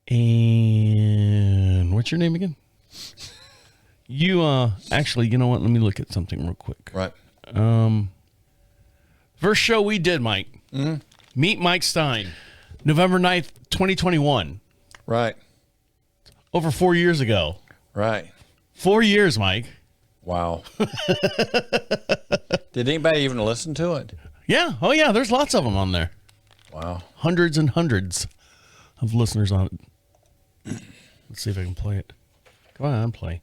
And what's your name again? You, actually, you know what? Let me look at something real quick. Right. First show we did, Mike. Mm-hmm. Meet Mike Stine. November 9th, 2021. Right. Over 4 years ago. Right. 4 years, Mike. Wow. Did anybody even listen to it? Yeah. Oh, yeah. There's lots of them on there. Wow. Hundreds and hundreds of listeners on it. Let's see if I can play it. Come on, play.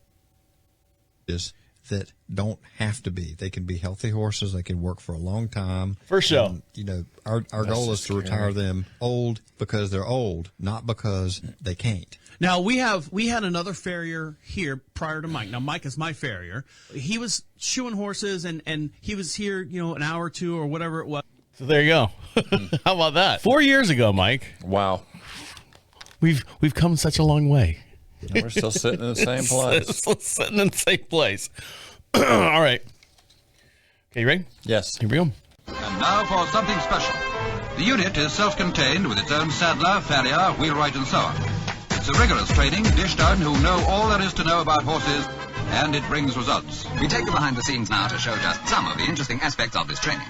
That don't have to be. They can be healthy horses. They can work for a long time. First show. And, our goal is to retire them old because they're old, not because they can't. Now, we had another farrier here prior to Mike. Now, Mike is my farrier. He was shoeing horses, and he was here, an hour or two or whatever it was. So there you go. How about that? 4 years ago, Mike. Wow. We've come such a long way. And we're still sitting in the same place. Still sitting in the same place. All right. Okay, you ready? Yes. Here we go. And now for something special. The unit is self-contained with its own saddler, farrier, wheelwright and so on. It's a rigorous training dished out who know all there is to know about horses, and it brings results. We take you behind the scenes now to show just some of the interesting aspects of this training.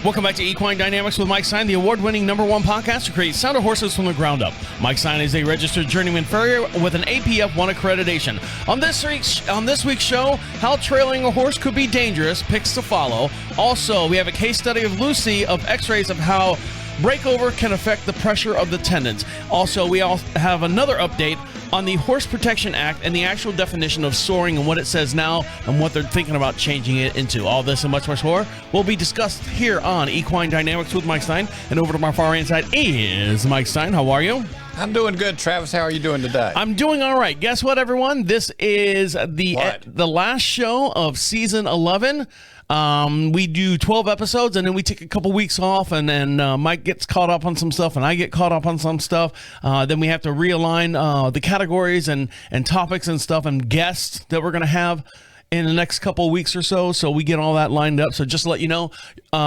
Welcome back to Equine Dynamics with Mike Stine, the award-winning #1 podcast to create sounder horses from the ground up. Mike Stine is a registered journeyman farrier with an APF1 accreditation. On this week's show, how trailing a horse could be dangerous, picks to follow. Also, we have a case study of Lucy of x-rays of how breakover can affect the pressure of the tendons. Also, we all have another update on the Horse Protection Act and the actual definition of soaring and what it says now and what they're thinking about changing it into. All this and much, much more will be discussed here on Equine Dynamics with Mike Stine. And over to my far right side is Mike Stine. How are you? I'm doing good, Travis. How are you doing today? I'm doing all right. Guess what, everyone? This is the last show of season 11. We do 12 episodes, and then we take a couple weeks off, and then Mike gets caught up on some stuff, and I get caught up on some stuff. Then we have to realign the categories and topics and stuff and guests that we're going to have in the next couple of weeks or so. So we get all that lined up. So just to let you know,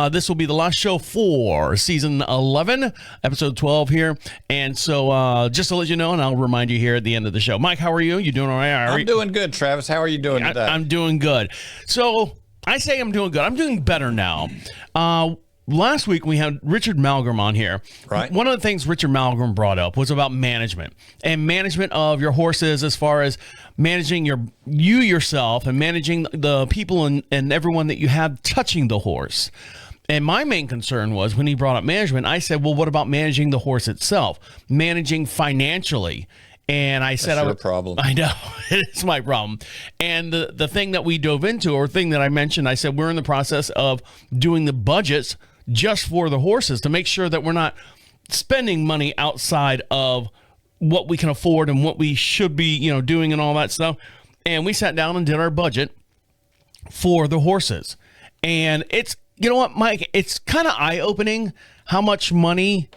this will be the last show for season 11, episode 12 here. And so just to let you know, and I'll remind you here at the end of the show. Mike, how are you? You doing all right? I'm doing good, Travis. How are you doing today? I'm doing good. So I say I'm doing good. I'm doing better now. Last week we had Richard Malgrim on here. Right. One of the things Richard Malgrim brought up was about management and management of your horses, as far as managing yourself and managing the people and everyone that you have touching the horse. And my main concern was when he brought up management, I said, well, what about managing the horse itself? Managing financially. And I said, that's your problem. I know, it's my problem. And the thing that we dove into, or thing that I mentioned, I said, we're in the process of doing the budgets just for the horses to make sure that we're not spending money outside of what we can afford and what we should be, doing and all that stuff. And we sat down and did our budget for the horses. And it's, you know what, Mike, it's kind of eye-opening how much money,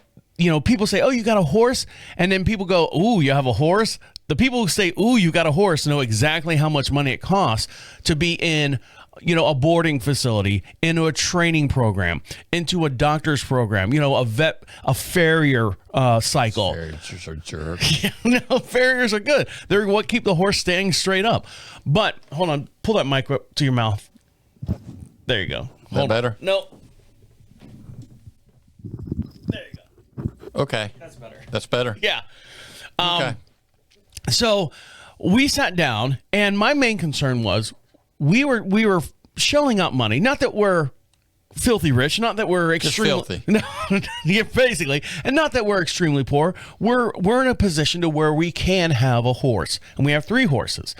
people say, oh, you got a horse? And then people go, ooh, you have a horse? The people who say, ooh, you got a horse know exactly how much money it costs to be in, a boarding facility, into a training program, into a doctor's program, a farrier cycle. Farriers are jerks. Farriers are good. They're what keep the horse staying straight up. But hold on, pull that mic up to your mouth. There you go. Is that better? No. There you go. Okay. That's better. That's better? Yeah. Okay. So we sat down, and my main concern was we were shelling out money. Not that we're filthy rich, not that we're extremely filthy. No, yeah, basically, and not that we're extremely poor. We're in a position to where we can have a horse, and we have 3 horses.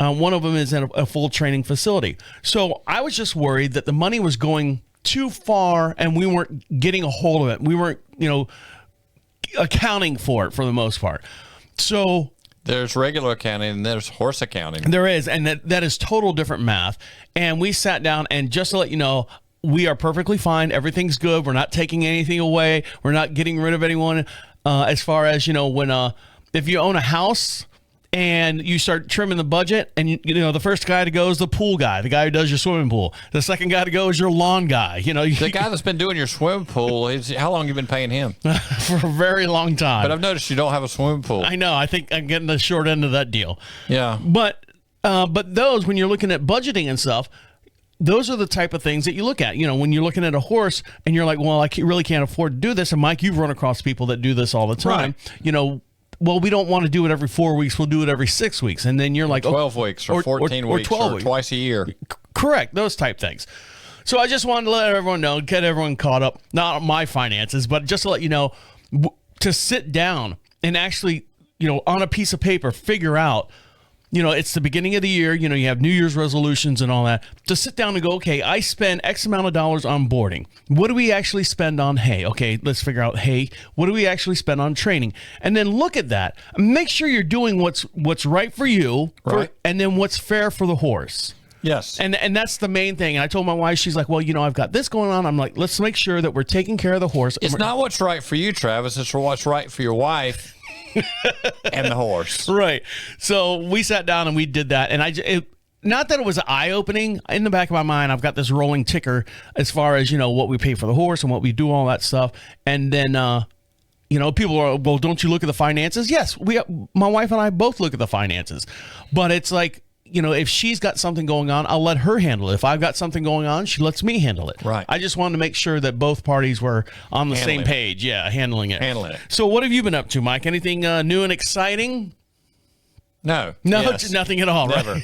One of them is in a full training facility. So I was just worried that the money was going too far, and we weren't getting a hold of it. We weren't, accounting for it for the most part. So there's regular accounting and there's horse accounting. There is, and that is total different math. And we sat down, and just to let you know, we are perfectly fine. Everything's good. We're not taking anything away. We're not getting rid of anyone. As far as, when if you own a house and you start trimming the budget, and you know the first guy to go is the pool guy, the guy who does your swimming pool. The second guy to go is your lawn guy. You know, The guy that's been doing your swimming pool, how long have you been paying him? for a very long time. But I've noticed you don't have a swimming pool. I know. I think I'm getting the short end of that deal. Yeah. But those, when you're looking at budgeting and stuff, those are the type of things that you look at. You know, when you're looking at a horse and you're like, well, really can't afford to do this. And Mike, you've run across people that do this all the time. Right. You know, well, we don't want to do it every 4 weeks. We'll do it every 6 weeks. And then you're like, 12 weeks or 14 weeks 12 or weeks. twice a year. Correct. Those type things. So I just wanted to let everyone know, get everyone caught up, not on my finances, but just to let you know, to sit down and actually, you know, on a piece of paper, figure out, you know, it's the beginning of the year, you know, you have New Year's resolutions and all that, to sit down and go, okay, I spend X amount of dollars on boarding. What do we actually spend on hay? Okay, let's figure out hay. What do we actually spend on training? And then look at that. Make sure you're doing what's right for you, Right. and then what's fair for the horse. Yes. And that's the main thing. And I told my wife, she's like, well, you know, I've got this going on. I'm like, let's make sure that we're taking care of the horse. It's not what's right for you, Travis. It's what's right for your wife and the horse. Right. So we sat down and we did that. And not that it was eye-opening. In the back of my mind, I've got this rolling ticker as far as, you know, what we pay for the horse and what we do, all that stuff. And then, you know, people are, well, don't you look at the finances? Yes, my wife and I both look at the finances. But it's like, you know, if she's got something going on, I'll let her handle it. If I've got something going on, she lets me handle it. Right. I just wanted to make sure that both parties were on the same Handling it. page. Yeah, handling it. Handling it. So what have you been up to, Mike? Anything new and exciting? No. No, Yes. nothing at all, Never. right?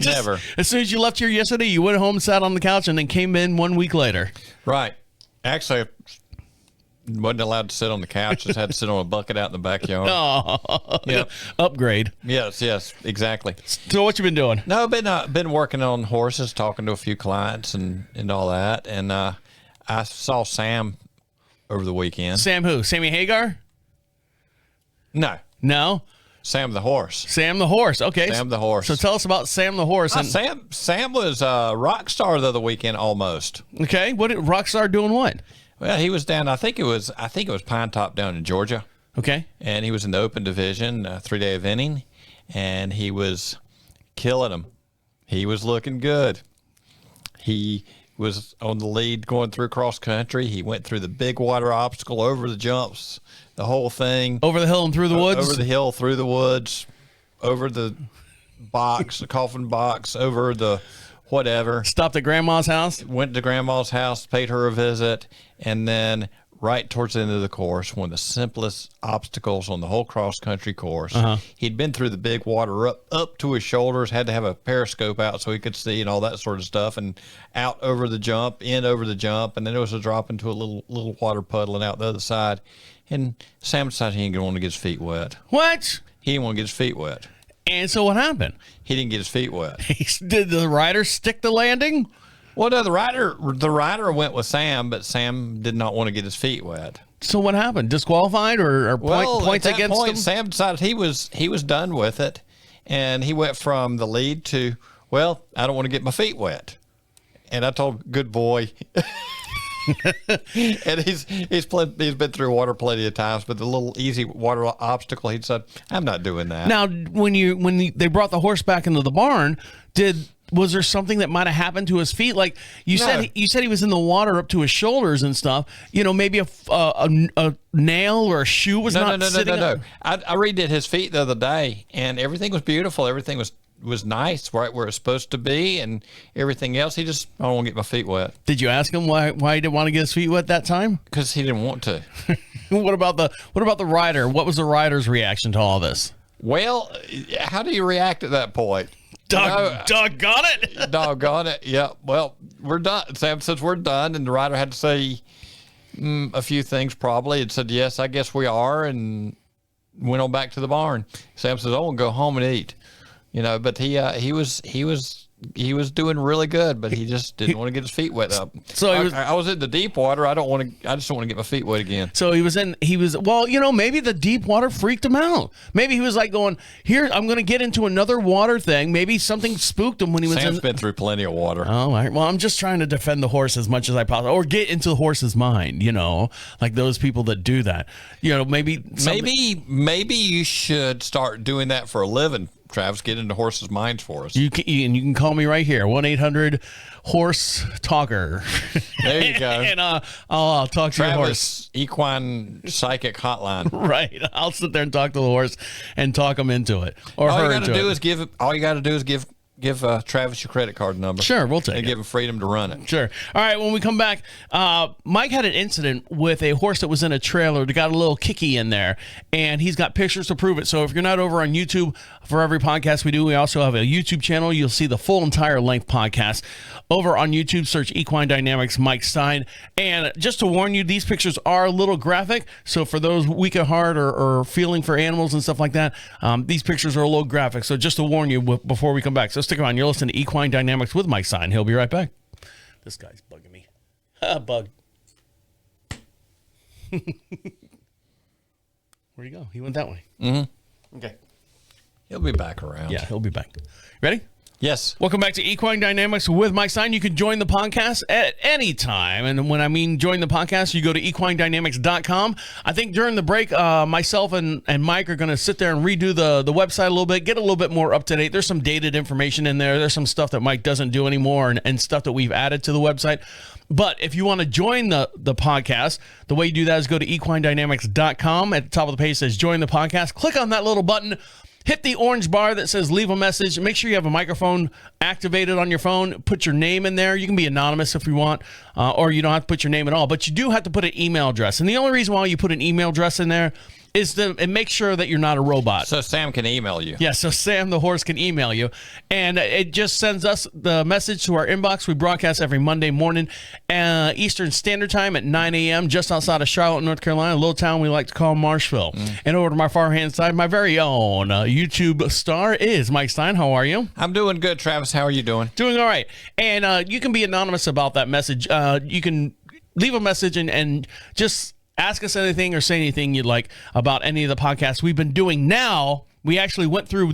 Never. As soon as you left here yesterday, you went home, sat on the couch, and then came in 1 week later. Right. Actually, wasn't allowed to sit on the couch. Just had to sit on a bucket out in the backyard. Oh, Yep. Upgrade. Yes, exactly. So what you been doing? No, been working on horses, talking to a few clients and all that. And I saw Sam over the weekend. Sam who? Sammy Hagar? No, No? Sam the horse. Sam the horse. Okay. Sam the horse. So tell us about Sam the horse. And, Sam was a rock star the other weekend almost. okay. What did Rockstar doing what? Well, he was down. I think it was Pine Top down in Georgia, Okay. and he was in the open division, 3-day eventing, and he was killing them. He was looking good. He was on the lead going through cross country. He went through the big water obstacle, over the jumps, the whole thing. Over the hill and through the woods? Over the hill, through the woods, over the box, the coffin box, over the whatever. Stopped at Grandma's house? Went to Grandma's house, paid her a visit, and then right towards the end of the course, one of the simplest obstacles on the whole cross-country course. He'd been through the big water up to his shoulders, had to have a periscope out so he could see and all that sort of stuff, and out over the jump, in over the jump, and then it was a drop into a little water puddle and out the other side. And Sam decided he didn't want to get his feet wet. What? He didn't want to get his feet wet. And so what happened? He didn't get his feet wet. Did the rider stick the landing? Well, no, the rider went with Sam, but Sam did not want to get his feet wet. So what happened? Disqualified or points at that against point, him? Sam decided he was done with it, and he went from the lead to, well, I don't want to get my feet wet. And I told, good boy. And he's been through water plenty of times, but the little easy water obstacle, he said, I'm not doing that. Now, when they brought the horse back into the barn, was there something that might have happened to his feet? Like you said he was in the water up to his shoulders and stuff. You know, maybe a nail or a shoe was not sitting. No. I redid his feet the other day, and everything was beautiful. Everything was nice, right where it's supposed to be, and everything else. I don't want to get my feet wet. Did you ask him why he didn't want to get his feet wet that time? Because he didn't want to. What about the rider? What was the rider's reaction to all this? Well, how do you react at that point? Doggone it! Doggone it! Yeah. Well, we're done. Sam says we're done, and the rider had to say a few things. Probably, it said yes, I guess we are, and went on back to the barn. Sam says, "I want to go home and eat." You know, but he was he was doing really good, but he just didn't want to get his feet wet up. So I was in the deep water. I just don't want to get my feet wet again. So maybe the deep water freaked him out. Maybe he was like going, here, I'm going to get into another water thing. Maybe something spooked him when he was Sam's been through plenty of water. Oh, all right. Well, I'm just trying to defend the horse as much as I possibly, or get into the horse's mind, like those people that do that. Maybe you should start doing that for a living. Travis, get into horses' minds for us. You can call me right here, 1-800-HORSE-TALKER. There you go. And I'll talk to your horse. Equine psychic hotline. Right. I'll sit there and talk to the horse and talk him into it. Or all her you got into to do it. is give Travis your credit card number. Sure, we'll take it. And give him freedom to run it. Sure. All right, when we come back, Mike had an incident with a horse that was in a trailer that got a little kicky in there, and he's got pictures to prove it. So if you're not over on YouTube, for every podcast we do, we also have a YouTube channel. You'll see the full entire length podcast. Over on YouTube, search Equine Dynamics Mike Stine. And just to warn you, these pictures are a little graphic. So for those weak at heart or feeling for animals and stuff like that, these pictures are a little graphic. So just to warn you before we come back. So stick around. You're listening to Equine Dynamics with Mike Stine. He'll be right back. This guy's bugging me. Bug. Where'd he go? He went that way. Mm-hmm. Okay. He'll be back around. Yeah, he'll be back. Ready? Yes. Welcome back to Equine Dynamics with Mike Stine. You can join the podcast at any time. And when I mean join the podcast, you go to equinedynamics.com. I think during the break, myself and Mike are going to sit there and redo the website a little bit, get a little bit more up to date. There's some dated information in there. There's some stuff that Mike doesn't do anymore and stuff that we've added to the website. But if you want to join the podcast, the way you do that is go to equinedynamics.com. At the top of the page says join the podcast. Click on that little button. Hit the orange bar that says leave a message. Make sure you have a microphone activated on your phone. Put your name in there. You can be anonymous if you want, or you don't have to put your name at all. But you do have to put an email address. And the only reason why you put an email address in there is to make sure that you're not a robot. So Sam can email you. Yeah, so Sam the horse can email you. And it just sends us the message to our inbox. We broadcast every Monday morning, Eastern Standard Time at 9 a.m., just outside of Charlotte, North Carolina, a little town we like to call Marshville. And over to my far-hand side, my very own YouTube star is Mike Stine. How are you? I'm doing good, Travis. How are you doing? Doing all right. And you can be anonymous about that message. You can leave a message and just ask us anything or say anything you'd like about any of the podcasts we've been doing. Now, we actually went through,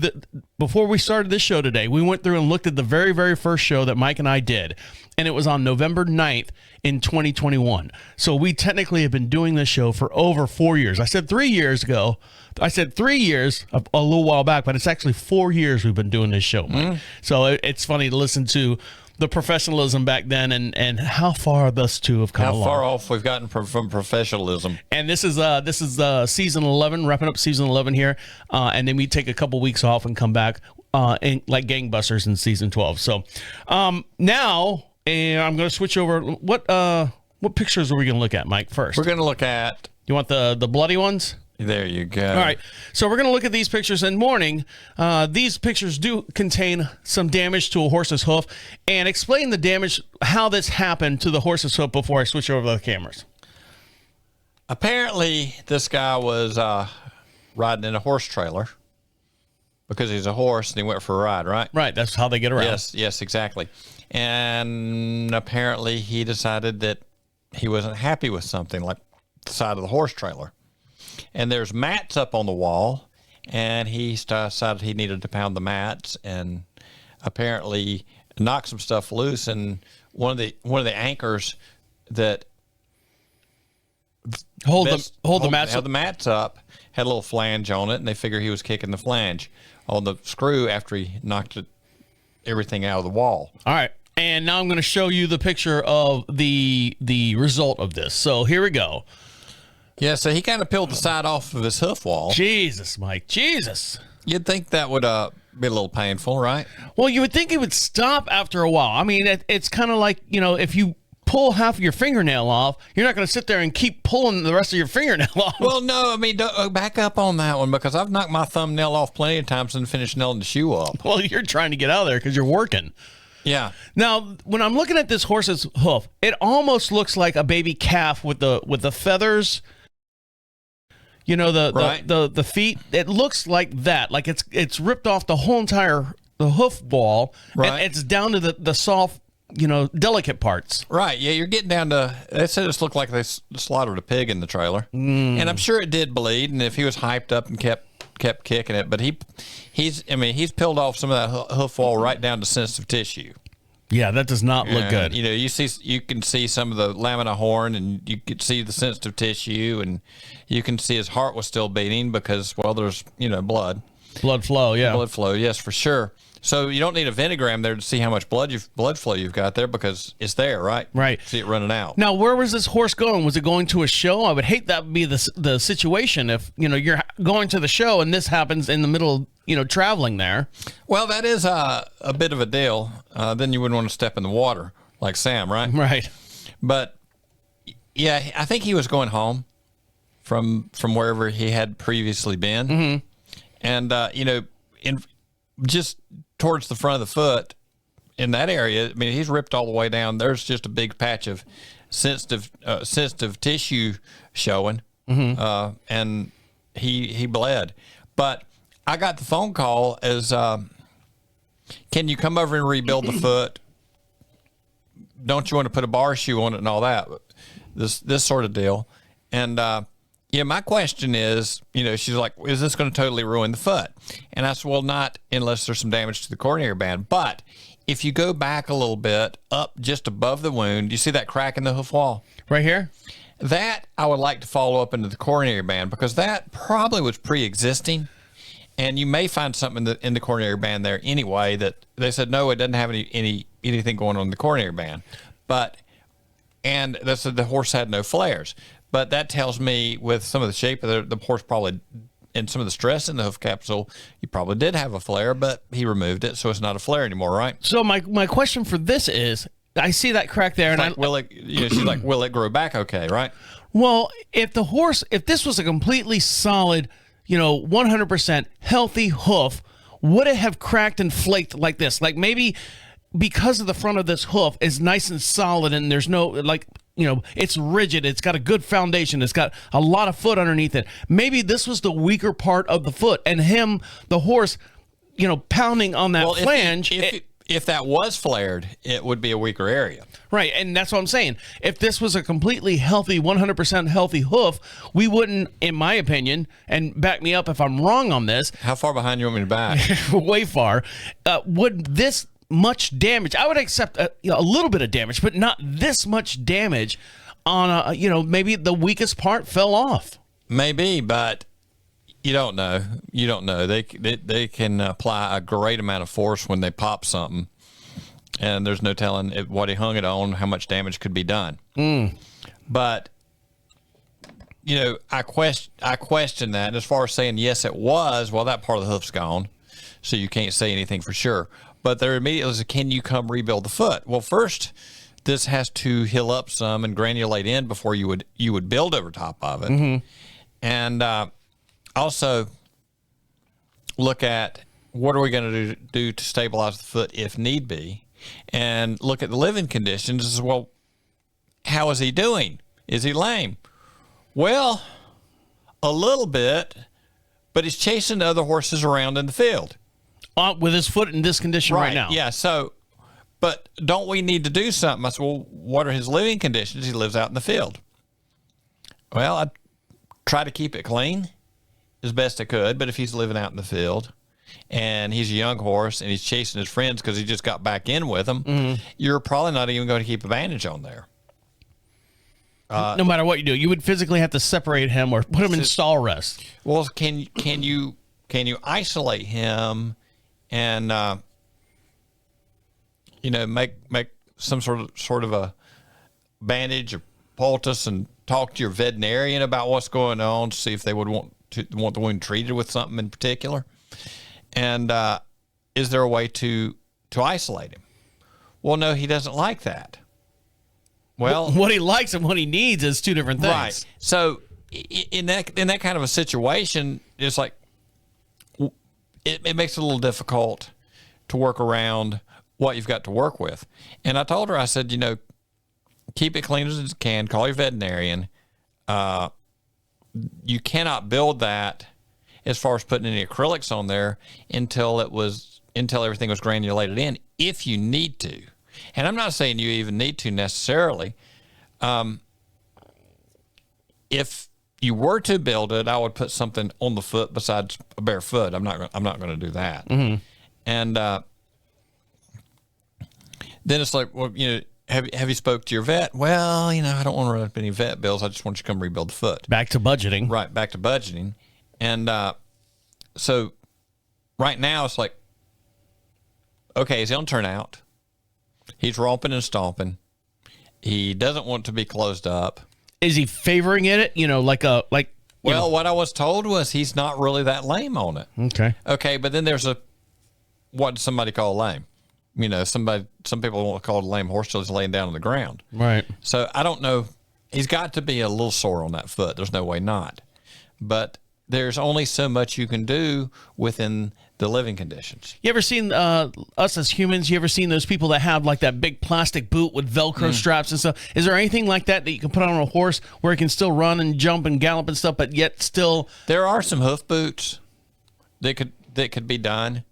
before we started this show today, we went through and looked at the very, very first show that Mike and I did, and it was on November 9th in 2021. So we technically have been doing this show for over 4 years. I said 3 years ago. I said 3 years a little while back, but it's actually 4 years we've been doing this show, Mike. So it's funny to listen to the professionalism back then and how far thus two have come along. How far off we've gotten from professionalism. And this is season 11, wrapping up season 11 here, and then we take a couple weeks off and come back like gangbusters in season 12. So now I'm going to switch over. What pictures are we going to look at, Mike? First, we're going to look at. You want the bloody ones? There you go. All right. So we're going to look at these pictures in morning. These pictures do contain some damage to a horse's hoof, and explain the damage, how this happened to the horse's hoof before I switch over to the cameras. Apparently, this guy was riding in a horse trailer because he's a horse and he went for a ride, right? Right. That's how they get around. Yes, exactly. And apparently he decided that he wasn't happy with something like the side of the horse trailer. And there's mats up on the wall, and he decided he needed to pound the mats, and apparently knocked some stuff loose. And one of the anchors that hold the mats up had a little flange on it, and they figured he was kicking the flange on the screw after he knocked everything out of the wall. All right. And now I'm going to show you the picture of the result of this. So here we go. Yeah, so he kind of peeled the side off of his hoof wall. Jesus, Mike. Jesus. You'd think that would be a little painful, right? Well, you would think it would stop after a while. I mean, it's kind of like, if you pull half of your fingernail off, you're not going to sit there and keep pulling the rest of your fingernail off. Well, no, I mean, back up on that one, because I've knocked my thumbnail off plenty of times and finished nailing the shoe up. Well, you're trying to get out of there because you're working. Yeah. Now, when I'm looking at this horse's hoof, it almost looks like a baby calf with the feathers. The feet. It looks like that. Like it's ripped off the whole entire the hoof wall, Right. and it's down to the soft, delicate parts. Right. Yeah, you're getting down to. They said it looked like they slaughtered a pig in the trailer, and I'm sure it did bleed. And if he was hyped up and kept kicking it, but he's peeled off some of that hoof wall right down to sensitive tissue. Yeah, that does not look good. You can see some of the lamina horn, and you can see the sensitive tissue, and you can see his heart was still beating because, well, there's blood flow. Yeah, blood flow. Yes, for sure. So you don't need a venogram there to see how much blood flow you've got there because it's there, right? Right. See it running out. Now, where was this horse going? Was it going to a show? I would hate that would be the situation if you're going to the show and this happens in the middle of traveling there. Well, that is a bit of a deal. Then you wouldn't want to step in the water like Sam, right? Right. But yeah, I think he was going home from wherever he had previously been, and in just towards the front of the foot in that area. I mean, he's ripped all the way down. There's just a big patch of sensitive tissue showing, and he bled. But I got the phone call as, can you come over and rebuild the foot? Don't you want to put a bar shoe on it and all that? This sort of deal. And my question is, she's like, is this going to totally ruin the foot? And I said, well, not unless there's some damage to the coronary band. But if you go back a little bit, up just above the wound, you see that crack in the hoof wall? Right here? That I would like to follow up into the coronary band because that probably was pre-existing. And you may find something in the coronary band there anyway that they said, no, it doesn't have anything going on in the coronary band. And they said the horse had no flares. But that tells me with some of the shape of the horse probably, and some of the stress in the hoof capsule, he probably did have a flare, but he removed it, so it's not a flare anymore, right? So my question for this is, I see that crack there, and she's like, will it grow back okay, right? Well, if this was a completely solid, 100% healthy hoof, would it have cracked and flaked like this? Like maybe because of the front of this hoof is nice and solid and there's no it's rigid. It's got a good foundation. It's got a lot of foot underneath it. Maybe this was the weaker part of the foot and the horse, pounding on that flange. If that was flared, it would be a weaker area. Right, and that's what I'm saying. If this was a completely healthy, 100% healthy hoof, we wouldn't, in my opinion, and back me up if I'm wrong on this. How far behind you want me to back? Way far. Would this much damage, I would accept a little bit of damage, but not this much damage on maybe the weakest part fell off. Maybe, but you don't know. They can apply a great amount of force when they pop something, and there's no telling what he hung it on, how much damage could be done. But I question that. And as far as saying yes, it was. Well, that part of the hoof's gone, so you can't say anything for sure. But they're immediately said, can you come rebuild the foot? Well, first, this has to heal up some and granulate in before you would build over top of it, and also look at what are we going to do to stabilize the foot if need be, and look at the living conditions as well. How is he doing? Is he lame? Well, a little bit, but he's chasing other horses around in the field. With his foot in this condition right now. Yeah, so, but don't we need to do something? I said, well, what are his living conditions? He lives out in the field. Well, I try to keep it clean as best I could, but if he's living out in the field and he's a young horse and he's chasing his friends because he just got back in with them, you're probably not even going to keep a bandage on there. No matter what you do, you would physically have to separate him or put him in stall rest. Well, can you isolate him and make some sort of a bandage or poultice and talk to your veterinarian about what's going on, see if they would want the wound treated with something in particular, and is there a way to isolate him? Well, no, he doesn't like that. Well, what he likes and what he needs is two different things. Right. So in that kind of a situation, it's like it makes it a little difficult to work around what you've got to work with. And I told her, I said, keep it clean as you can. Call your veterinarian. You cannot build that as far as putting any acrylics on there until it was until everything was granulated in, if you need to. And I'm not saying you even need to necessarily. If you were to build it, I would put something on the foot besides a bare foot. I'm not going to do that. Mm-hmm. And then it's like, well, have you spoke to your vet? Well, I don't want to run up any vet bills. I just want you to come rebuild the foot. Back to budgeting. Right, back to budgeting. And so right now it's like, okay, he's going to turn out. He's romping and stomping. He doesn't want to be closed up. Is he favoring it? Well, what I was told was he's not really that lame on it. Okay. Okay, but then there's what does somebody call lame? Some people won't call it a lame horse till he's laying down on the ground. Right. So I don't know. He's got to be a little sore on that foot. There's no way not. But there's only so much you can do within the living conditions. You ever seen us as humans? You ever seen those people that have like that big plastic boot with Velcro straps and stuff? Is there anything like that you can put on a horse where it can still run and jump and gallop and stuff, but yet still? There are some hoof boots that could be done,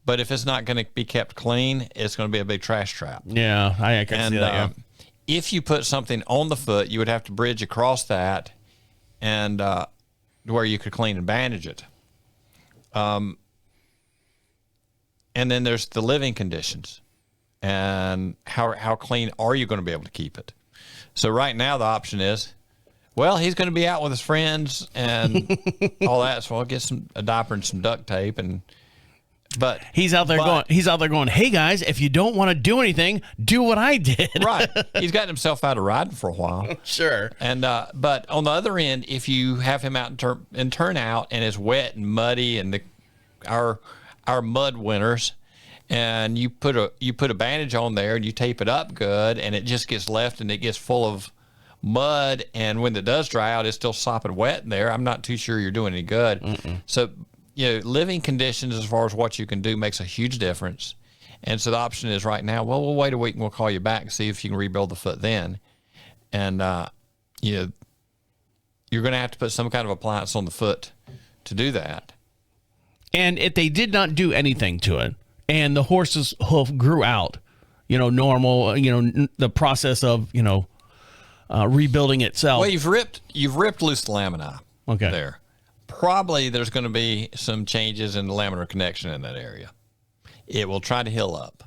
but if it's not going to be kept clean, it's going to be a big trash trap. Yeah, I can see that. Yeah. If you put something on the foot, you would have to bridge across that, and where you could clean and bandage it. And then there's the living conditions, and how clean are you going to be able to keep it? So right now the option is, well, he's going to be out with his friends and all that, so I'll get a diaper and some duct tape, but he's out there going, hey guys, if you don't want to do anything, do what I did. Right. He's gotten himself out of riding for a while. Sure. And but on the other end, if you have him out and turn out and it's wet and muddy and our mud winters, and you put a bandage on there and you tape it up good, and it just gets left and it gets full of mud, and when it does dry out, it's still sopping wet in there. I'm not too sure you're doing any good. Mm-mm. So, living conditions as far as what you can do makes a huge difference. And so the option is right now, well, we'll wait a week and we'll call you back and see if you can rebuild the foot then. And, you're going to have to put some kind of appliance on the foot to do that. And if they did not do anything to it and the horse's hoof grew out, normal, the process of, rebuilding itself. Well, you've ripped loose the lamina. Okay. There. Probably there's going to be some changes in the laminar connection in that area. It will try to heal up.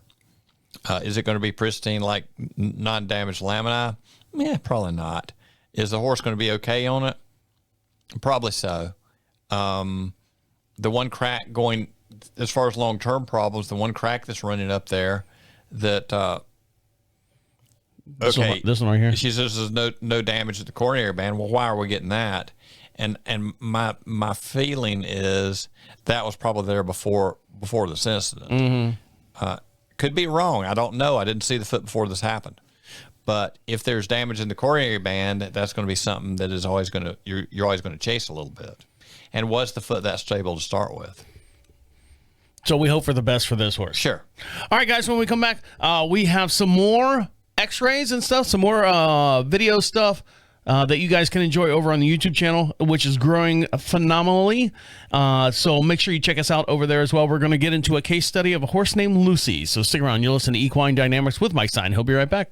Is it going to be pristine like non-damaged lamina? Yeah, probably not. Is the horse going to be okay on it? Probably so. The one crack going, as far as long-term problems, the one crack that's running up there that, this one right here. She says there's no damage at the coronary band. Well, why are we getting that? And my feeling is that was probably there before this incident. Mm-hmm. Could be wrong. I don't know. I didn't see the foot before this happened. But if there's damage in the coronary band, that's going to be something that is always going to you're always going to chase a little bit. And was the foot that stable to start with? So we hope for the best for this horse. Sure. All right, guys, when we come back, we have some more x-rays and stuff, some more video stuff that you guys can enjoy over on the YouTube channel, which is growing phenomenally. So make sure you check us out over there as well. We're going to get into a case study of a horse named Lucy. So stick around. You'll listen to Equine Dynamics with Mike Stine. He'll be right back.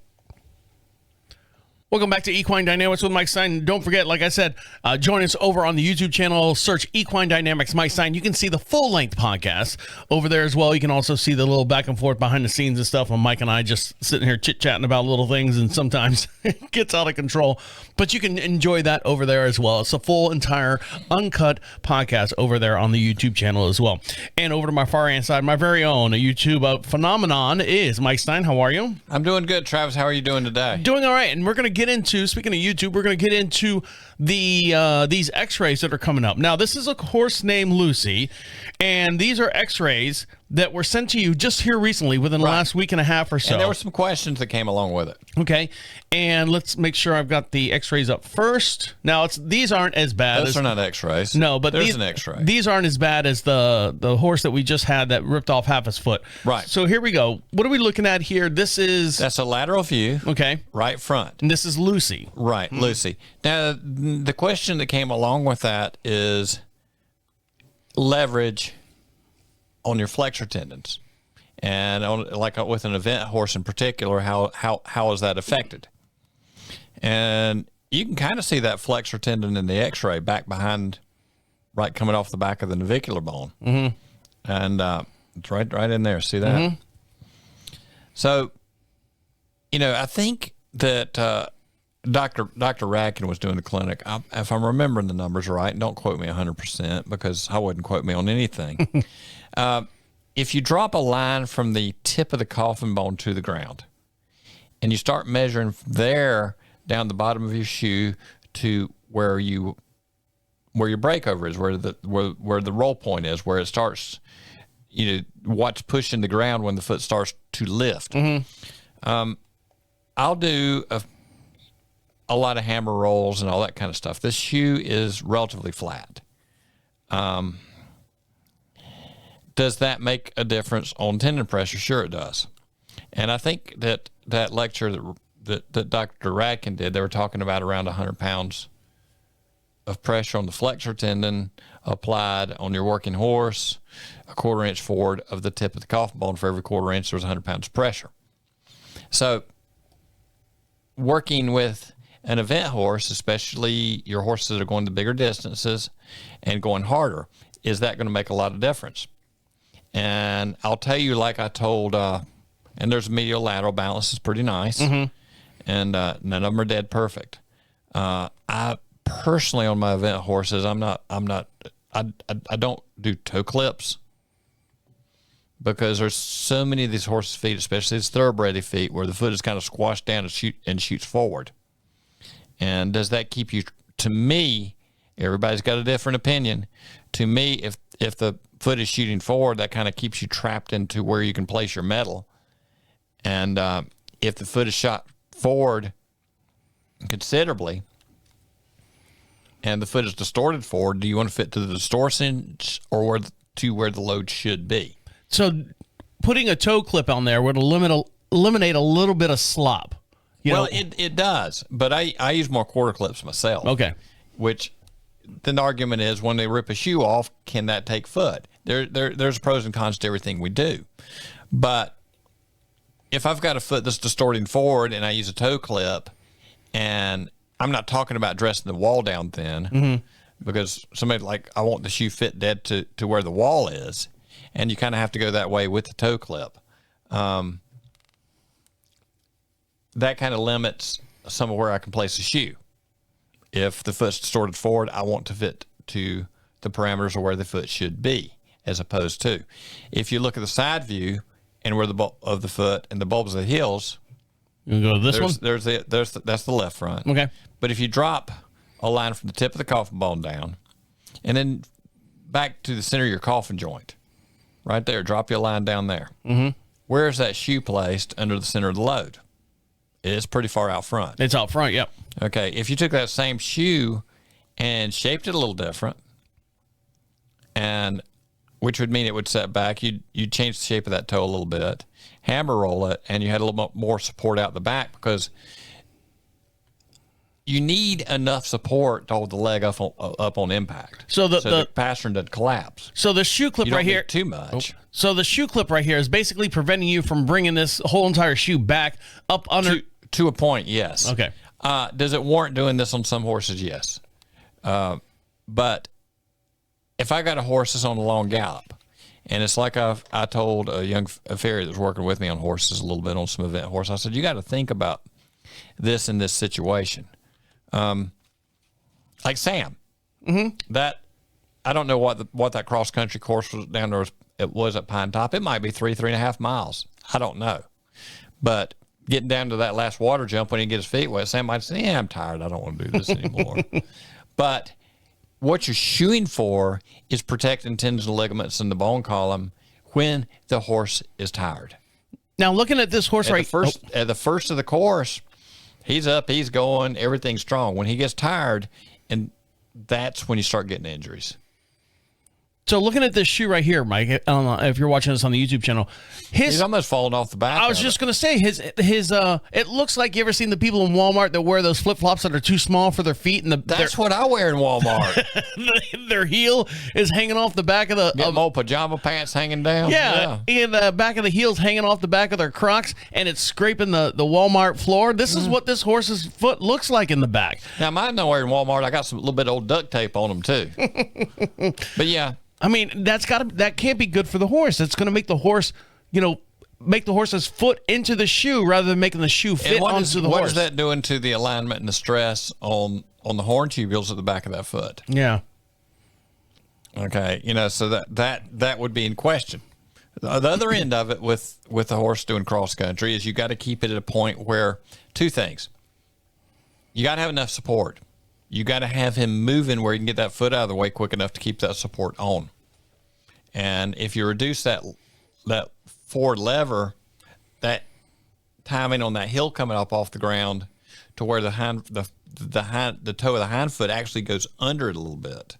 Welcome back to Equine Dynamics with Mike Stine. Don't forget, like I said, join us over on the YouTube channel. Search Equine Dynamics Mike Stine. You can see the full-length podcast over there as well. You can also see the little back and forth behind the scenes and stuff when Mike and I just sitting here chit-chatting about little things, and sometimes it gets out of control. But you can enjoy that over there as well. It's a full, entire, uncut podcast over there on the YouTube channel as well. And over to my far-hand side, my very own YouTube phenomenon is Mike Stine. How are you? I'm doing good, Travis. How are you doing today? Doing all right. And we're going to get into, speaking of YouTube, we're going to get into these x-rays that are coming up. Now, this is a horse named Lucy, and these are x-rays that were sent to you just here recently within the last week and a half or so. And there were some questions that came along with it. Okay. And let's make sure I've got the x-rays up first. Now, these aren't as bad. Those are not x-rays. No, but there's an x-ray. These aren't as bad as the horse that we just had that ripped off half his foot. Right. So here we go. What are we looking at here? That's a lateral view. Okay. Right front. And this is Lucy. Right, Lucy. Now, the question that came along with that is leverage on your flexor tendons, and on, like with an event horse in particular, how is that affected? And you can kind of see that flexor tendon in the X-ray back behind, right coming off the back of the navicular bone, and it's right in there. See that? So, I think that Dr. Radkin was doing the clinic. If I'm remembering the numbers right, and don't quote me 100% because I wouldn't quote me on anything. If you drop a line from the tip of the coffin bone to the ground, and you start measuring from there down the bottom of your shoe to where your breakover is, where the roll point is, where it starts, what's pushing the ground when the foot starts to lift. I'll do a lot of hammer rolls and all that kind of stuff. This shoe is relatively flat. Does that make a difference on tendon pressure? Sure it does. And I think that lecture that Dr. Radkin did, they were talking about around 100 pounds of pressure on the flexor tendon applied on your working horse, a 1/4 inch forward of the tip of the coffin bone. For every 1/4 inch, there was 100 pounds of pressure. So working with an event horse, especially your horses that are going the bigger distances and going harder, is that going to make a lot of difference? And I'll tell you, like I told, and there's medial lateral balance is pretty nice, and none of them are dead perfect. I personally, on my event horses, I don't do toe clips because there's so many of these horses' feet, especially these thoroughbred feet, where the foot is kind of squashed down and shoots forward. And does that keep you? To me, everybody's got a different opinion. To me, if the foot is shooting forward, that kind of keeps you trapped into where you can place your metal. And if the foot is shot forward considerably, and the foot is distorted forward, do you want to fit to the distortions or where the load should be? So putting a toe clip on there would eliminate a little bit of slop. It does, but I use more 1/4 clips myself. Okay. Which the argument is, when they rip a shoe off, can that take foot? There's pros and cons to everything we do. But if I've got a foot that's distorting forward and I use a toe clip, and I'm not talking about dressing the wall down thin, because somebody I want the shoe fit dead to where the wall is, and you kind of have to go that way with the toe clip. That kind of limits some of where I can place the shoe. If the foot's distorted forward, I want to fit to the parameters of where the foot should be, as opposed to if you look at the side view and where the bulb of the foot and the bulbs of the heels. You go to this one? That's the left front. Okay. But if you drop a line from the tip of the coffin bone down, and then back to the center of your coffin joint, right there, drop your line down there. Where is that shoe placed under the center of the load? It's pretty far out front. It's out front, yep. Okay, if you took that same shoe and shaped it a little different, and which would mean it would set back, you'd change the shape of that toe a little bit, hammer roll it, and you had a little more support out the back, because you need enough support to hold the leg up on impact, so the pastern doesn't collapse. So the shoe clip right here, too much. So the shoe clip right here is basically preventing you from bringing this whole entire shoe back up under. To a point, yes. Okay. Does it warrant doing this on some horses? Yes. But if I got a horse that's on a long gallop, and it's like I told a farrier that was working with me on horses a little bit on some event horse, I said, you got to think about this in this situation. Like Sam, that I don't know what that cross country course was down there. It was at Pine Top. It might be 3.5 miles. I don't know, but getting down to that last water jump when he gets his feet wet, Sam might say, "Yeah, I'm tired. I don't want to do this anymore." But what you're shoeing for is protecting tendons and ligaments in the bone column when the horse is tired. Now, looking at this horse at the first of the course, he's up, he's going, everything's strong. When he gets tired, and that's when you start getting injuries. So looking at this shoe right here, Mike, I don't know if you're watching this on the YouTube channel, He's almost falling off the back. I was just going to say his it looks like, you ever seen the people in Walmart that wear those flip-flops that are too small for their feet, and That's what I wear in Walmart. their heel is hanging off the back of the Get old pajama pants hanging down. Yeah, and the back of the heels hanging off the back of their Crocs, and it's scraping the Walmart floor. This is what this horse's foot looks like in the back. Now, mine don't wear in Walmart. I got some little bit of old duct tape on them too. But yeah. I mean, that can't be good for the horse. It's going to make the horse, make the horse's foot into the shoe rather than making the shoe fit onto the horse. What is that doing to the alignment and the stress on the horn tubules at the back of that foot? Yeah. Okay, so that would be in question. The other end of it with the horse doing cross country is you got to keep it at a point where two things. You got to have enough support. You got to have him moving where you can get that foot out of the way quick enough to keep that support on. And if you reduce that forward lever, that timing on that heel coming up off the ground to where the toe of the hind foot actually goes under it a little bit,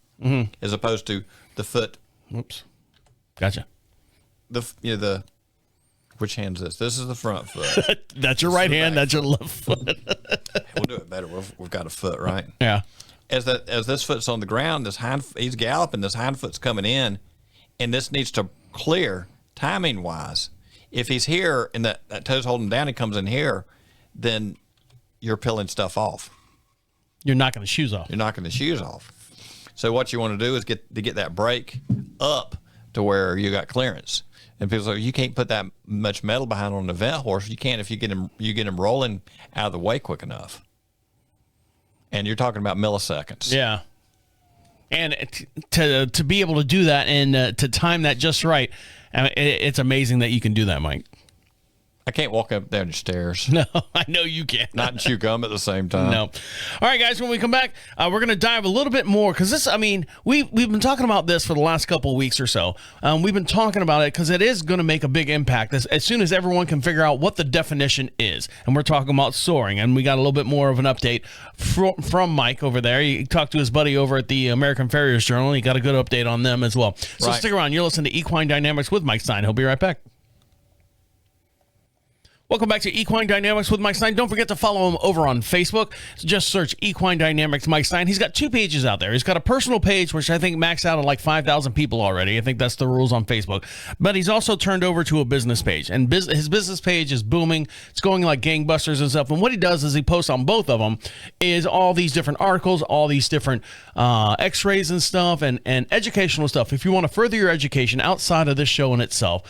as opposed to the foot. Oops. Gotcha. Which hand's this? This is the front foot. That's your right hand. That's your left foot. We'll do it better. We've got a foot, right? Yeah. As this foot's on the ground, he's galloping. This hind foot's coming in, and this needs to clear timing wise. If he's here and that toe's holding down, he comes in here, then you're peeling stuff off. You're knocking the shoes off. You're knocking the shoes off. So what you want to do is get that break up to where you got clearance. And people say, you can't put that much metal behind on an event horse. You can if you get him rolling out of the way quick enough. And you're talking about milliseconds. Yeah. And to be able to do that and to time that just right, it's amazing that you can do that, Mike. I can't walk up down the stairs. No, I know you can't. Not chew gum at the same time. No. All right, guys, when we come back, we're going to dive a little bit more because we've been talking about this for the last couple of weeks or so. We've been talking about it because it is going to make a big impact as soon as everyone can figure out what the definition is. And we're talking about soaring, and we got a little bit more of an update from Mike over there. He talked to his buddy over at the American Farriers Journal, and he got a good update on them as well. So Stick around. You're listening to Equine Dynamics with Mike Stine. He'll be right back. Welcome back to Equine Dynamics with Mike Stine. Don't forget to follow him over on Facebook. So just search Equine Dynamics Mike Stine. He's got 2 pages out there. He's got a personal page, which I think maxed out at like 5,000 people already. I think that's the rules on Facebook. But he's also turned over to a business page. And his business page is booming. It's going like gangbusters and stuff. And what he does is he posts on both of them is all these different articles, all these different x-rays and stuff, and educational stuff. If you want to further your education outside of this show in itself,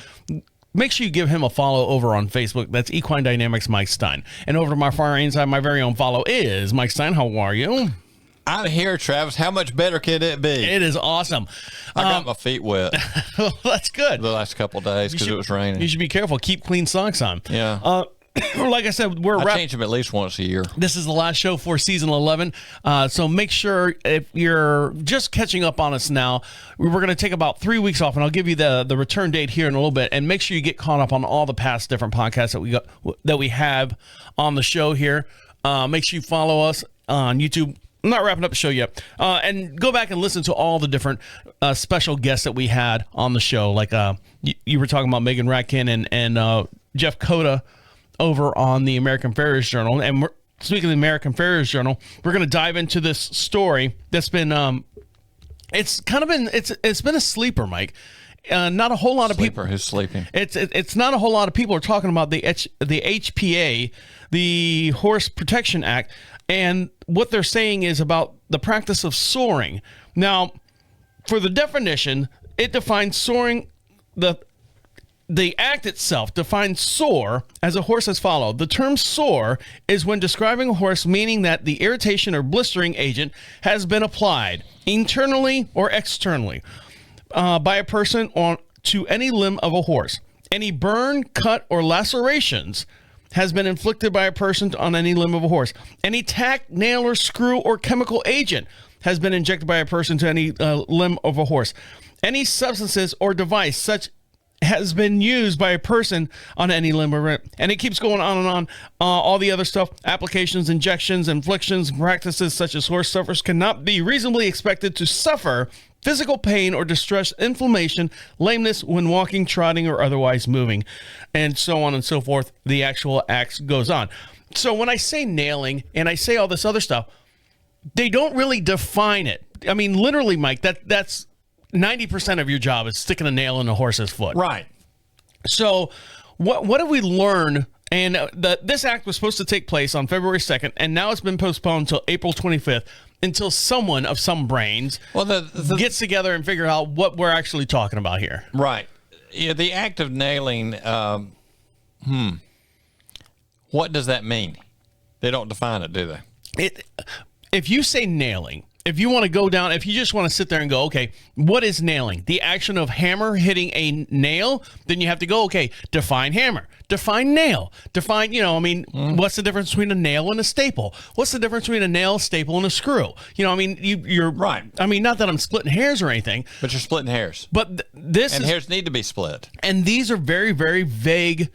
make sure you give him a follow over on Facebook. That's Equine Dynamics Mike Stine. And over to my far inside, my very own follow is Mike Stine. How are you? I'm here, Travis. How much better can it be? It is awesome. I got my feet wet. Well, that's good. The last couple of days because it was raining. You should be careful. Keep clean socks on. Yeah. Like I said, I change them at least once a year. This is the last show for season 11. So make sure if you're just catching up on us now, we're going to take about 3 weeks off, and I'll give you the return date here in a little bit. And make sure you get caught up on all the past different podcasts that we have on the show here. Make sure you follow us on YouTube. I'm not wrapping up the show yet. And go back and listen to all the different special guests that we had on the show. Like you were talking about Megan Ratkin and Jeff Coda over on the American Farriers Journal. And speaking of the American Farriers Journal, we're going to dive into this story that's been it's been a sleeper, Mike. Not a whole lot of people. Who's sleeping? It's not a whole lot of people are talking about the HPA, the Horse Protection Act, and what they're saying is about the practice of soaring. Now, for the definition, it defines soaring. The act itself defines soar as a horse as follows. The term soar is when describing a horse, meaning that the irritation or blistering agent has been applied internally or externally by a person to any limb of a horse. Any burn, cut, or lacerations has been inflicted by a person on any limb of a horse. Any tack, nail, or screw, or chemical agent has been injected by a person to any limb of a horse. Any substances or device such has been used by a person on any limb or rib. And it keeps going on and on. All the other stuff, applications, injections, inflictions, practices such as horse sufferers cannot be reasonably expected to suffer physical pain or distress, inflammation, lameness when walking, trotting, or otherwise moving, and so on and so forth. The actual act goes on. So when I say nailing and I say all this other stuff, they don't really define it. I mean, literally, Mike, that's 90% of your job is sticking a nail in a horse's foot. Right. So what did we learn? And this act was supposed to take place on February 2nd, and now it's been postponed until April 25th, until someone of some brains gets together and figure out what we're actually talking about here. Right. Yeah, the act of nailing, what does that mean? They don't define it, do they? If you say nailing, if you want to go down, if you just want to sit there and go, okay, what is nailing? The action of hammer hitting a nail, then you have to go, okay, define hammer, define nail, define, what's the difference between a nail and a staple? What's the difference between a nail, staple, and a screw? You're right. I mean, not that I'm splitting hairs or anything. But you're splitting hairs. But hairs need to be split. And these are very, very vague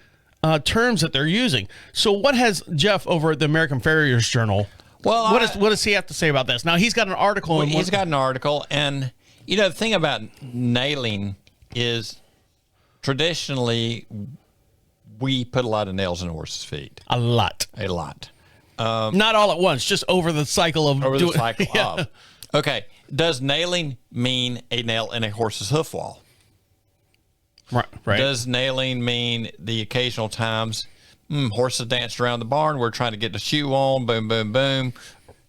terms that they're using. So what has Jeff over at the American Farriers Journal, what does he have to say about this? Now, he's got an article. He's got an article, and the thing about nailing is traditionally we put a lot of nails in a horse's feet. A lot. Not all at once, just over the cycle of. Of. Okay. Does nailing mean a nail in a horse's hoof wall? Right. Does nailing mean the occasional times horses danced around the barn, we're trying to get the shoe on, boom, boom, boom.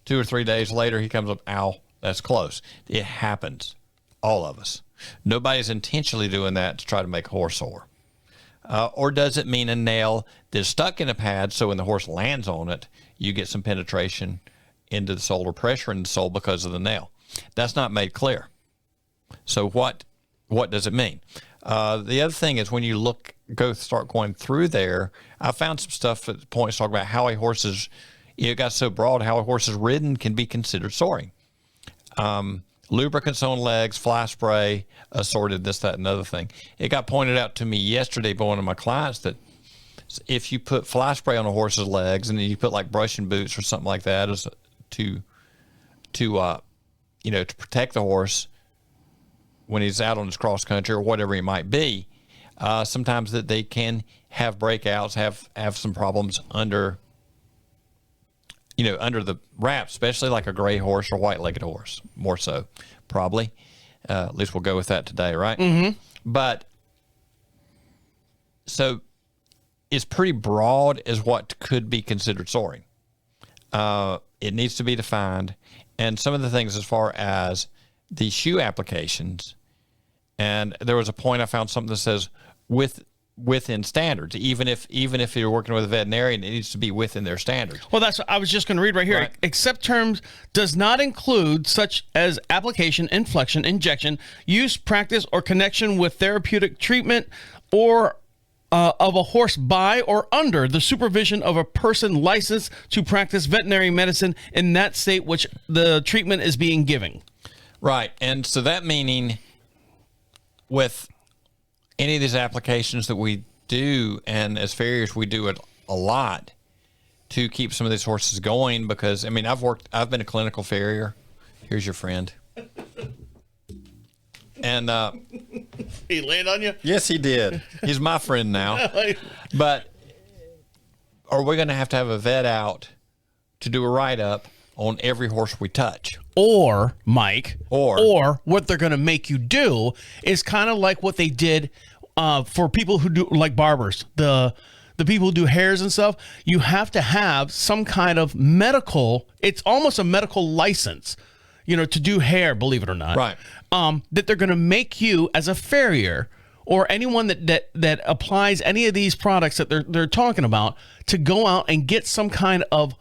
2 or 3 days later, he comes up, ow, that's close. It happens. All of us. Nobody's intentionally doing that to try to make a horse sore. Or does it mean a nail that's stuck in a pad, so when the horse lands on it, you get some penetration into the sole or pressure in the sole because of the nail? That's not made clear. So what does it mean? The other thing is when you start going through there, I found some stuff at points talking about how a horse is, it got so broad, how a horse is ridden can be considered soring. Lubricants on legs, fly spray, assorted this, that, and another thing. It got pointed out to me yesterday by one of my clients that if you put fly spray on a horse's legs and then you put like brushing boots or something like that as to protect the horse when he's out on his cross country or whatever he might be, sometimes that they can have breakouts, have some problems under the wrap, especially like a gray horse or white-legged horse, more so, probably. At least we'll go with that today, right? Mm-hmm. But so it's pretty broad as what could be considered soring. It needs to be defined, and some of the things as far as the shoe applications. And there was a point I found something that says within standards. Even if you're working with a veterinarian, it needs to be within their standards. Well, that's what I was just going to read right here. Right. Except terms does not include such as application, inflection, injection, use, practice, or connection with therapeutic treatment or of a horse by or under the supervision of a person licensed to practice veterinary medicine in that state which the treatment is being given. Right. And so that meaning with any of these applications that we do, and as farriers, we do it a lot to keep some of these horses going because, I've been a clinical farrier. Here's your friend. And He landed on you? yes, he did. He's my friend now. But are we going to have a vet out to do a write-up on every horse we touch? Or, Mike, or what they're going to make you do is kind of like what they did for people who do, like barbers, the people who do hairs and stuff. You have to have some kind of medical, it's almost a medical license, to do hair, believe it or not. Right. That they're going to make you as a farrier or anyone that applies any of these products that they're talking about to go out and get some kind of,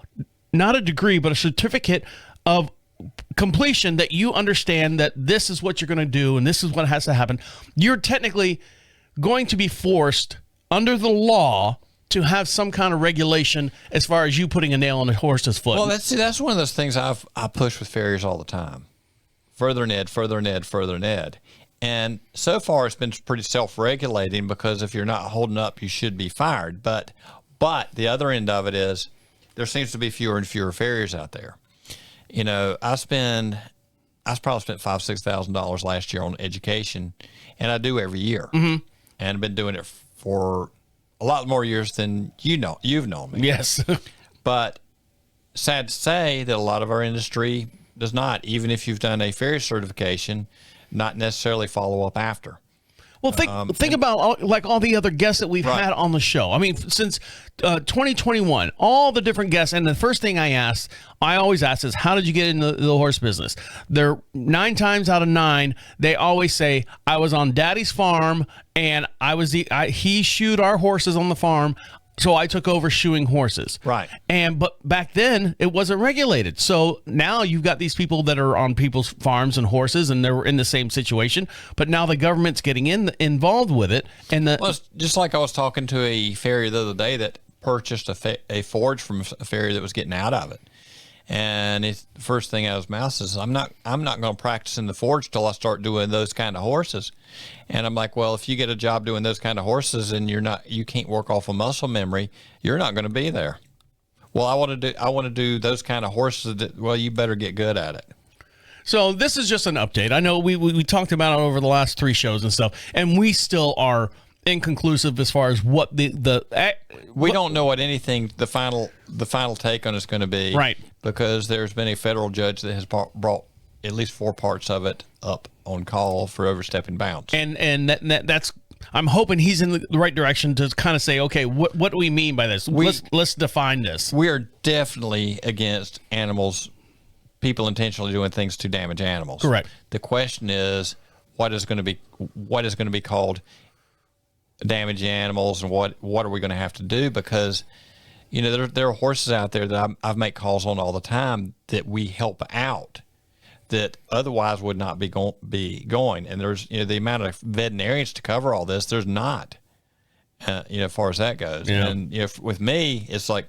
not a degree, but a certificate of completion that you understand that this is what you're going to do and this is what has to happen. You're technically going to be forced under the law to have some kind of regulation as far as you putting a nail on a horse's foot. Well, that's one of those things I push with farriers all the time. Further and ed, further and ed, further and ed. And so far, it's been pretty self-regulating because if you're not holding up, you should be fired. But the other end of it is there seems to be fewer and fewer farriers out there. You know, I probably spent $5,000-6,000 last year on education, and I do every year. And I've been doing it for a lot more years than you've known me. Yes. But sad to say that a lot of our industry does not, even if you've done a farrier certification, not necessarily follow up after. Well, think about all the other guests that we've had on the show. I mean, since 2021, all the different guests, and the first thing I always ask is, how did you get into the horse business? They're 9 times out of 9, they always say, I was on Daddy's farm, and he shoed our horses on the farm. So I took over shoeing horses. Right. But back then it wasn't regulated. So now you've got these people that are on people's farms and horses, and they're in the same situation. But now the government's getting involved with it. And well, it's just like I was talking to a farrier the other day that purchased a forge from a farrier that was getting out of it. And the first thing out of his mouth says, I'm not going to practice in the forge till I start doing those kind of horses. And I'm like, well, if you get a job doing those kind of horses and you can't work off of muscle memory, you're not going to be there. Well, I want to do those kind of horses. Well, you better get good at it. So this is just an update. I know we talked about it over the last 3 shows and stuff, and we still are inconclusive as far as what we don't know what anything the final take on it's going to be, right? Because there's been a federal judge that has brought at least 4 parts of it up on call for overstepping bounds, and that's I'm hoping he's in the right direction to kind of say, okay, what do we mean by this? Let's define this. We are definitely against people intentionally doing things to damage animals. Correct. The question is what is going to be called damaging animals, and what are we going to have to do? Because there are horses out there that I make calls on all the time that we help out that otherwise would not be going. And there's the amount of veterinarians to cover all this. There's not, as far as that goes. Yeah. And with me, it's like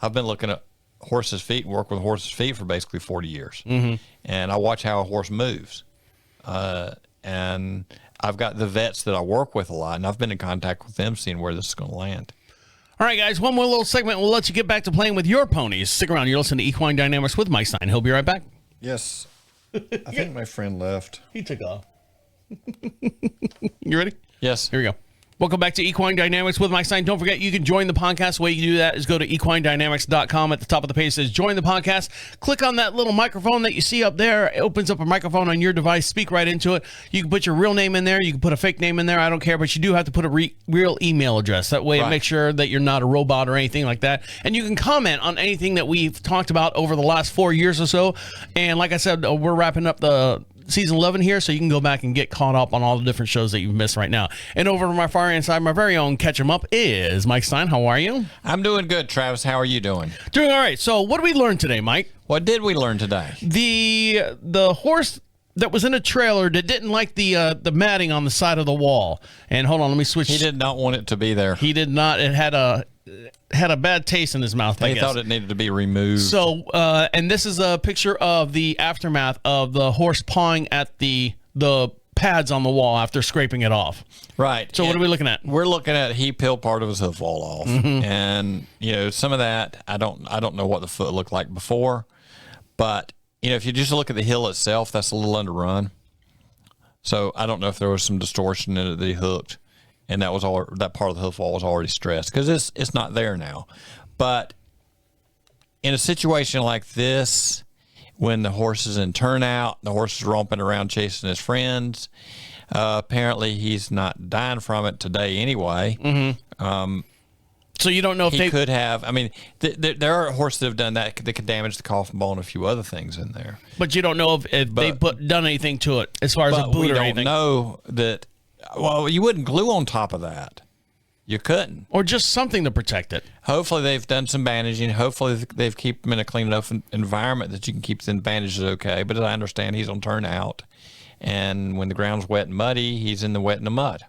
I've been looking at horses' feet and work with horses' feet for basically 40 years, and I watch how a horse moves, and I've got the vets that I work with a lot, and I've been in contact with them, seeing where this is going to land. All right, guys, one more little segment. We'll let you get back to playing with your ponies. Stick around. You're listening to Equine Dynamics with Mike Stine. He'll be right back. Yes. I think my friend left. He took off. You ready? Yes. Here we go. Welcome back to Equine Dynamics with Mike Stine. Don't forget, you can join the podcast. The way you do that is go to equinedynamics.com. At the top of the page, it says join the podcast. Click on that little microphone that you see up there. It opens up a microphone on your device. Speak right into it. You can put your real name in there. You can put a fake name in there. I don't care, but you do have to put a real email address. That way it makes sure that you're not a robot or anything like that. And you can comment on anything that we've talked about over the last 4 years or so. And like I said, we're wrapping up the season 11 here, so you can go back and get caught up on all the different shows that you've missed right now. And over to my far hand side, my very own Catch 'em Up is Mike Stine. How are you? I'm doing good, Travis. How are you doing? Doing all right. So what did we learn today, Mike? What did we learn today? The horse that was in a trailer that didn't like the matting on the side of the wall. And hold on, let me switch. He did not want it to be there. He did not. It had a bad taste in his mouth, I guess. He thought it needed to be removed. So, and this is a picture of the aftermath of the horse pawing at the pads on the wall after scraping it off. Right. So what are we looking at? We're looking at he peeled part of his hoof wall off, and some of that I don't know what the foot looked like before, but if you just look at the heel itself, that's a little underrun. So I don't know if there was some distortion in it that he hooked, and that part of the hoof wall was already stressed because it's not there now. But in a situation like this, when the horse is in turnout, the horse is romping around chasing his friends, apparently he's not dying from it today anyway. So you don't know if he could have. I mean, there are horses that have done that could damage the coffin bone and a few other things in there. But you don't know if they done anything to it as far as a boot or anything. We don't know that. Well, you wouldn't glue on top of that. You couldn't. Or just something to protect it. Hopefully they've done some bandaging. Hopefully they've kept them in a clean enough environment that you can keep the bandages okay. But as I understand, he's on turnout. And when the ground's wet and muddy, he's in the wet and the mud.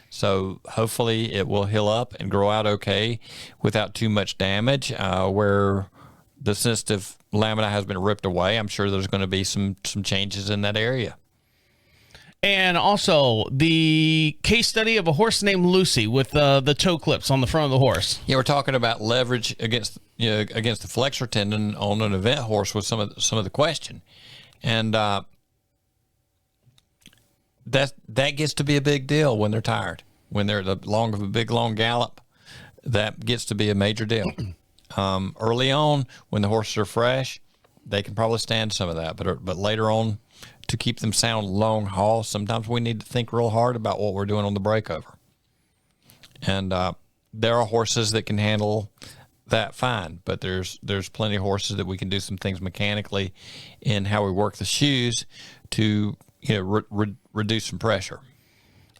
So hopefully it will heal up and grow out okay without too much damage. Where the sensitive lamina has been ripped away, I'm sure there's going to be some changes in that area. And also the case study of a horse named Lucy with the toe clips on the front of the horse. Yeah, we're talking about leverage against the flexor tendon on an event horse with some of the question, and that gets to be a big deal when they're tired, when they're a big long gallop. That gets to be a major deal. Early on, when the horses are fresh, they can probably stand some of that, but later on, to keep them sound long haul, sometimes we need to think real hard about what we're doing on the breakover. And there are horses that can handle that fine, but there's plenty of horses that we can do some things mechanically in how we work the shoes to reduce some pressure.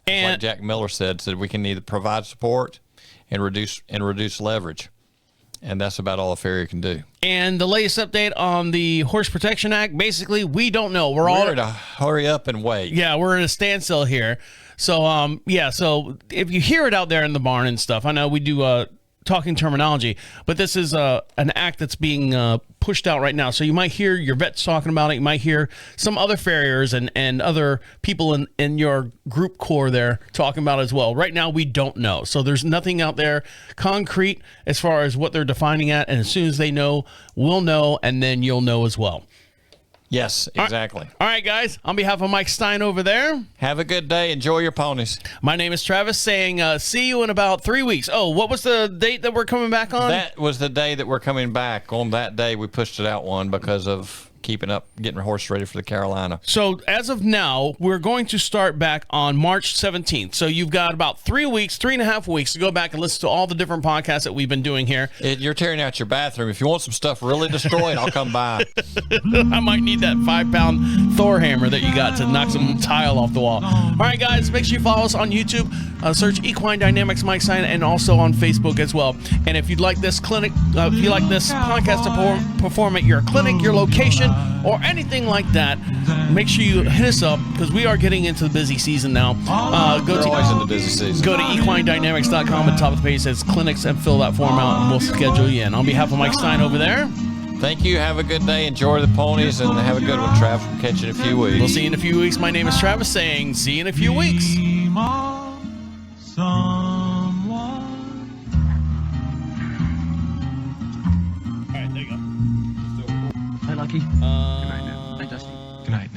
And like Jack Miller said we can either provide support and reduce leverage. And that's about all a farrier can do. And the latest update on the Horse Protection Act, basically, we don't know. We're all to hurry up and wait. Yeah, we're in a standstill here. So, so if you hear it out there in the barn and stuff, I know we do talking terminology, but this is an act that's being pushed out right now. So you might hear your vets talking about it. You might hear some other farriers and other people in your group core there talking about it as well. Right now, we don't know. So there's nothing out there concrete as far as what they're defining at. And as soon as they know, we'll know, and then you'll know as well. Yes, exactly. All right, guys. On behalf of Mike Stine over there, have a good day. Enjoy your ponies. My name is Travis, saying see you in about 3 weeks. Oh, what was the date that we're coming back on? That was the day that we're coming back. On that day, we pushed it out one because of getting the horse ready for the Carolina. So as of now, we're going to start back on March 17th. So you've got about 3 weeks, 3.5 weeks to go back and listen to all the different podcasts that we've been doing here. You're tearing out your bathroom. If you want some stuff really destroyed, I'll come by. I might need that 5-pound Thor hammer that you got to knock some tile off the wall. All right, guys, make sure you follow us on YouTube. Search Equine Dynamics Mike Stine, and also on Facebook as well. And if you'd like this clinic, if you like this podcast to perform at your clinic, your location, or anything like that, make sure you hit us up because we are getting into the busy season now. Always in the busy season. Go to equinedynamics.com. At the top of the page says clinics, and fill that form out, and we'll schedule you in. On behalf of Mike Stine over there, thank you. Have a good day. Enjoy the ponies, and have a good one, Trav. We'll catch you in a few weeks. We'll see you in a few weeks. My name is Travis, saying see you in a few weeks. All right, there you go. Hi, Lucky. Good night now. Hi, Dusty. Good night.